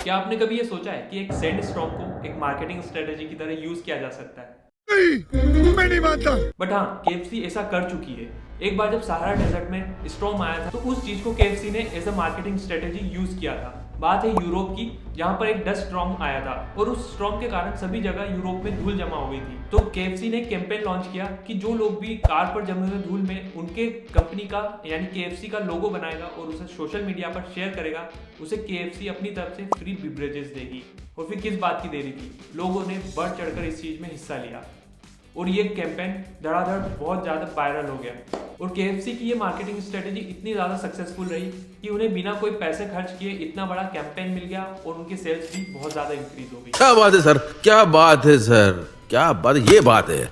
क्या आपने कभी ये सोचा है कि एक सैंड स्टॉर्म को एक मार्केटिंग स्ट्रेटेजी की तरह यूज किया जा सकता है? नहीं, मैं नहीं मानता। बट हाँ, केएफसी ऐसा कर चुकी है। एक बार जब सहारा डेजर्ट में स्टॉर्म आया था तो उस चीज को केएफसी ने as a marketing strategy use किया था। बात है यूरोप की, जहां पर एक डस्ट स्टॉर्म आया था और उस स्टॉर्म के कारण सभी जगह यूरोप में धूल जमा हो गई थी। तो केएफसी ने कैंपेन लॉन्च किया कि जो लोग भी कार पर जमे हुए धूल में उनके कंपनी का यानी केएफसी का लोगो बनाएगा और उसे सोशल मीडिया पर शेयर करेगा, उसे केएफसी अपनी तरफ से फ्री बिवरेजेस देगी। और फिर किस बात की देरी थी, लोगों ने बढ़ चढ़कर इस चीज में हिस्सा लिया और ये कैंपेन धड़ाधड़ बहुत ज़्यादा वायरल हो गया। और केएफसी की ये मार्केटिंग स्ट्रेटेजी इतनी ज़्यादा सक्सेसफुल रही कि उन्हें बिना कोई पैसे खर्च किए इतना बड़ा कैंपेन मिल गया और उनकी सेल्स भी बहुत ज़्यादा इंक्रीज हो गई। क्या बात है सर, क्या बात है सर, क्या बात, ये बात है।